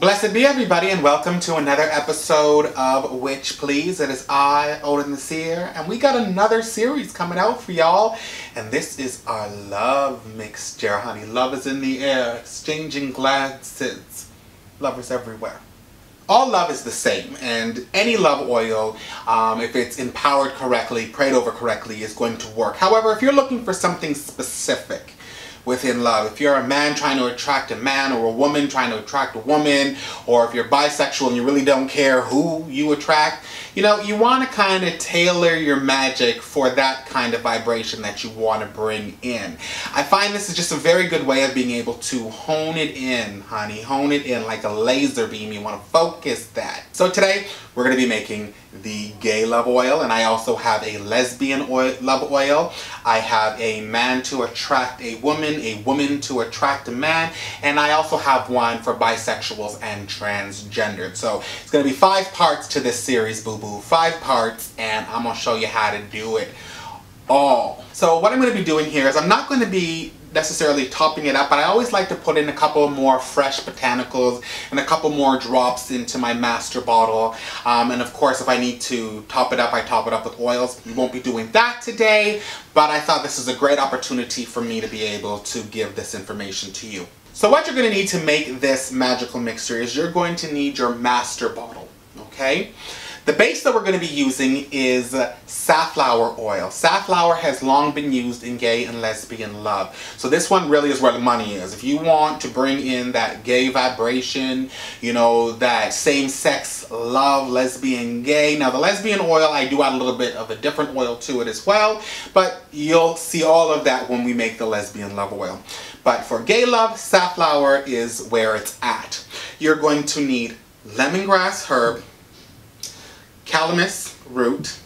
Blessed be everybody, and welcome to another episode of Witch Please. It is I, Odin the Seer, and we got another series coming out for y'all. And this is our love mixture, honey. Love is in the air, exchanging glances. Love is everywhere. All love is the same, and any love oil, if it's empowered correctly, prayed over correctly, is going to work. However, if you're looking for something specific within love, if you're a man trying to attract a man, or a woman trying to attract a woman, or if you're bisexual and you really don't care who you attract, you know, you want to kind of tailor your magic for that kind of vibration that you want to bring in. I find this is just a very good way of being able to hone it in, honey. Hone it in like a laser beam. You want to focus that. So today we're going to be making the gay love oil, and I also have a lesbian love oil. I have a man to attract a woman to attract a man, and I also have one for bisexuals and transgendered. So it's going to be 5 parts to this series, boo-boo. 5 parts, and I'm going to show you how to do it all. So what I'm going to be doing here is I'm not going to be necessarily topping it up, but I always like to put in a couple more fresh botanicals and a couple more drops into my master bottle. And of course, if I need to top it up, I top it up with oils. We won't be doing that today, but I thought this is a great opportunity for me to be able to give this information to you. So what you're going to need to make this magical mixture is you're going to need your master bottle, okay? The base that we're going to be using is safflower oil. Safflower has long been used in gay and lesbian love. So this one really is where the money is. If you want to bring in that gay vibration, you know, that same-sex love, lesbian, gay. Now the lesbian oil, I do add a little bit of a different oil to it as well, but you'll see all of that when we make the lesbian love oil. But for gay love, safflower is where it's at. You're going to need lemongrass herb, calamus root,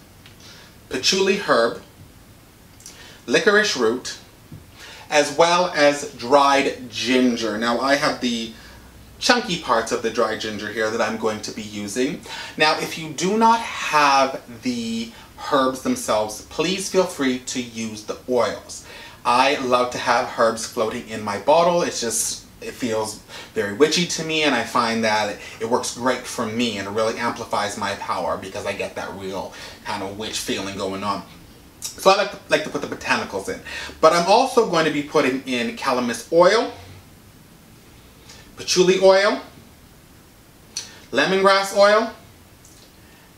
patchouli herb, licorice root, as well as dried ginger. Now I have the chunky parts of the dried ginger here that I'm going to be using. Now if you do not have the herbs themselves, please feel free to use the oils. I love to have herbs floating in my bottle. It feels very witchy to me, and I find that it works great for me, and it really amplifies my power because I get that real kind of witch feeling going on. So I like to put the botanicals in. But I'm also going to be putting in calamus oil, patchouli oil, lemongrass oil,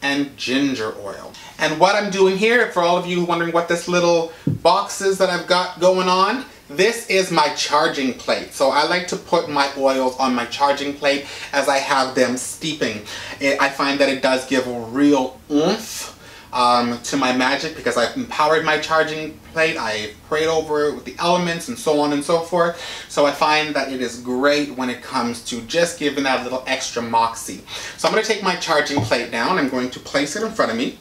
and ginger oil. And what I'm doing here, for all of you wondering what this little box is that I've got going on, this is my charging plate. So I like to put my oils on my charging plate as I have them steeping. I find that it does give a real oomph to my magic because I've empowered my charging plate. I prayed over it with the elements and so on and so forth. So I find that it is great when it comes to just giving that little extra moxie. So I'm going to take my charging plate down. I'm going to place it in front of me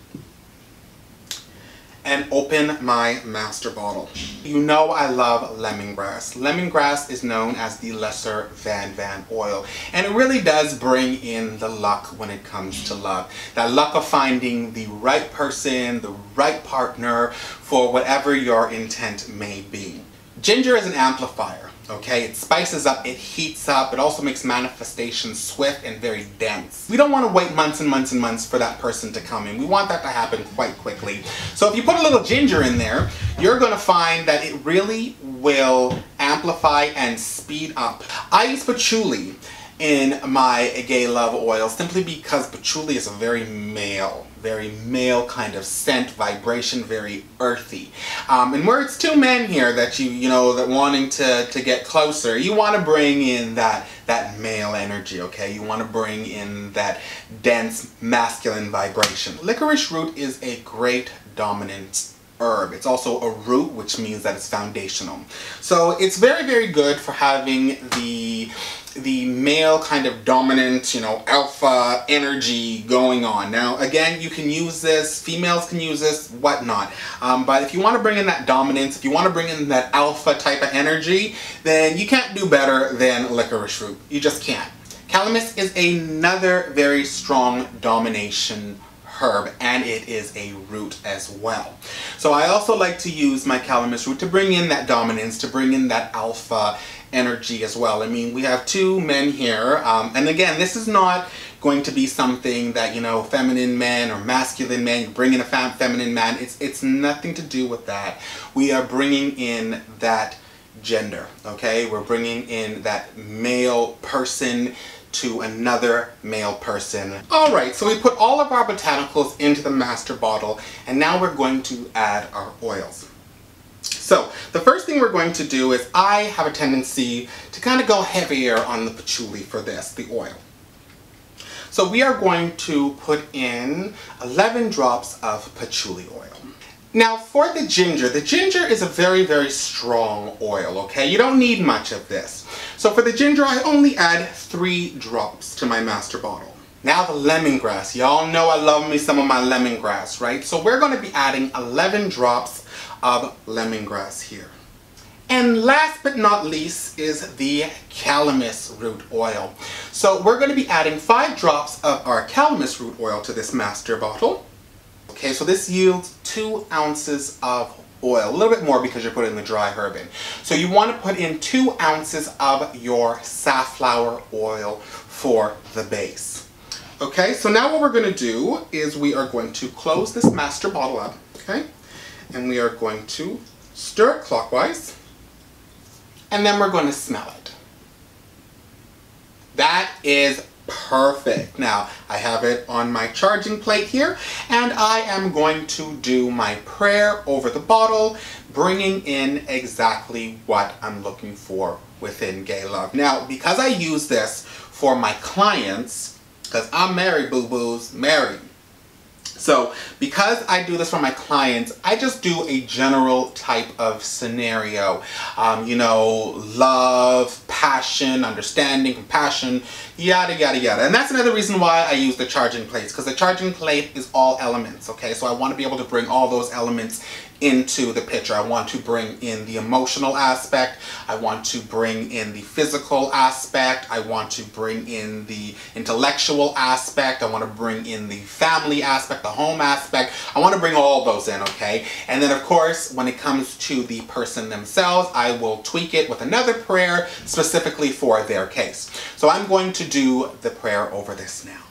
and open my master bottle. You know I love lemongrass. Lemongrass is known as the lesser Van oil, and it really does bring in the luck when it comes to love. That luck of finding the right person, the right partner for whatever your intent may be. Ginger is an amplifier, okay? It spices up, it heats up, it also makes manifestations swift and very dense. We don't want to wait months and months and months for that person to come in. We want that to happen quite quickly. So if you put a little ginger in there, you're going to find that it really will amplify and speed up. I use patchouli in my gay love oil simply because patchouli is a very male kind of scent, vibration, very earthy. And where it's 2 men here that that wanting to get closer, you want to bring in that male energy, okay? You want to bring in that dense masculine vibration. Licorice root is a great dominant herb. It's also a root, which means that it's foundational. So it's very good for having the male kind of dominant, alpha energy going on. Now, again, you can use this, females can use this, whatnot. But if you want to bring in that dominance, if you want to bring in that alpha type of energy, then you can't do better than licorice root. You just can't. Calamus is another very strong domination herb, and it is a root as well. So I also like to use my calamus root to bring in that dominance, to bring in that alpha energy as well. I mean, we have two men here, and again, this is not going to be something that, you know, feminine men or masculine men, you bring in a feminine man. It's nothing to do with that. We are bringing in that gender, okay? We're bringing in that male person to another male person. All right, so we put all of our botanicals into the master bottle, and now we're going to add our oils. So the first thing we're going to do is, I have a tendency to kind of go heavier on the patchouli for this, the oil. So we are going to put in 11 drops of patchouli oil. Now for the ginger is a very, very strong oil, okay? You don't need much of this. So for the ginger, I only add 3 drops to my master bottle. Now the lemongrass. Y'all know I love me some of my lemongrass, right? So we're going to be adding 11 drops of lemongrass here. And last but not least is the calamus root oil. So we're going to be adding 5 drops of our calamus root oil to this master bottle. Okay, so this yields 2 ounces of oil, a little bit more because you're putting the dry herb in. So you want to put in 2 ounces of your safflower oil for the base. Okay, so now what we're going to do is we are going to close this master bottle up, okay? And we are going to stir it clockwise. And then we're going to smell it. That is perfect. Now, I have it on my charging plate here, and I am going to do my prayer over the bottle, bringing in exactly what I'm looking for within gay love. Now, because I use this for my clients, because I'm married, boo-boos, married. So because I do this for my clients, I just do a general type of scenario. You know, love, passion, understanding, compassion, yada, yada, yada. And that's another reason why I use the charging plates, because the charging plate is all elements, okay? So I want to be able to bring all those elements into the picture. I want to bring in the emotional aspect. I want to bring in the physical aspect. I want to bring in the intellectual aspect. I want to bring in the family aspect, the home aspect. I want to bring all those in, okay? And then of course, when it comes to the person themselves, I will tweak it with another prayer specifically for their case. So I'm going to do the prayer over this now.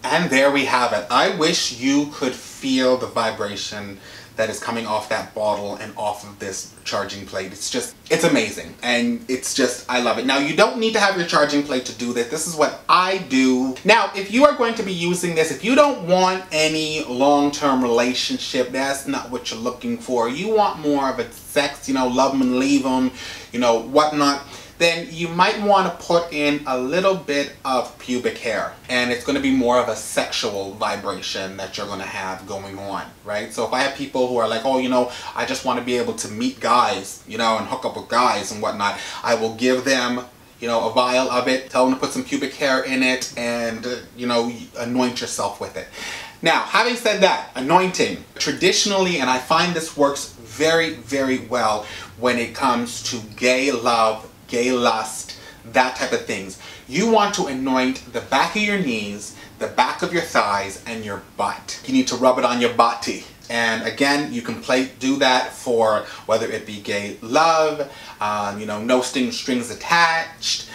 And there we have it. I wish you could feel the vibration that is coming off that bottle and off of this charging plate. It's amazing. And it's just, I love it. Now, you don't need to have your charging plate to do this. This is what I do. Now, if you are going to be using this, if you don't want any long-term relationship, that's not what you're looking for. You want more of a sex, you know, love them and leave them, you know, whatnot, then you might want to put in a little bit of pubic hair, and it's going to be more of a sexual vibration that you're going to have going on, right? So if I have people who are like, oh, you know, I just want to be able to meet guys, you know, and hook up with guys and whatnot, I will give them, you know, a vial of it, tell them to put some pubic hair in it, and, you know, anoint yourself with it. Now, having said that, anointing, traditionally, and I find this works very, very well when it comes to gay love, gay lust, that type of things. You want to anoint the back of your knees, the back of your thighs, and your butt. You need to rub it on your body. And again, you can do that for whether it be gay love, you know, no strings attached,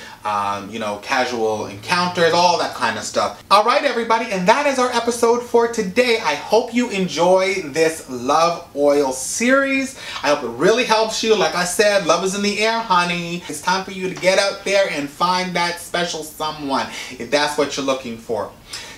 you know, casual encounters, all that kind of stuff. All right, everybody, and that is our episode for today. I hope you enjoy this love oil series. I hope it really helps you. Like I said, love is in the air, honey. It's time for you to get out there and find that special someone, if that's what you're looking for.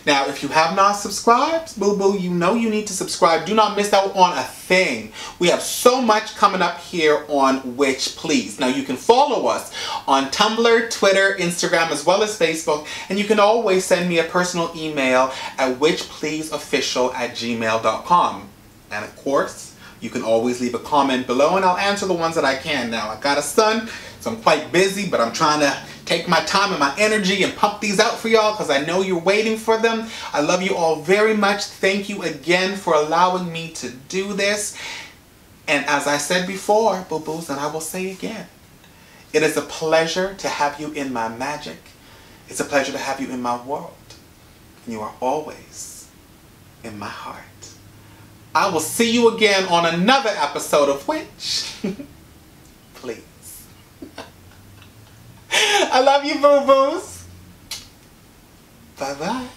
Now, if you have not subscribed, boo-boo, you know you need to subscribe. Do not miss out on a thing. We have so much coming up here on Witch Please. Now, you can follow us on Tumblr, Twitter, Instagram, as well as Facebook. And you can always send me a personal email at witchpleaseofficial@gmail.com. And of course, you can always leave a comment below and I'll answer the ones that I can. Now, I got a son, so I'm quite busy, but I'm trying to take my time and my energy and pump these out for y'all because I know you're waiting for them. I love you all very much. Thank you again for allowing me to do this. And as I said before, boo-boos, and I will say again, it is a pleasure to have you in my magic. It's a pleasure to have you in my world. and you are always in my heart. I will see you again on another episode of Which Please. I love you, boo-boos. Bye-bye.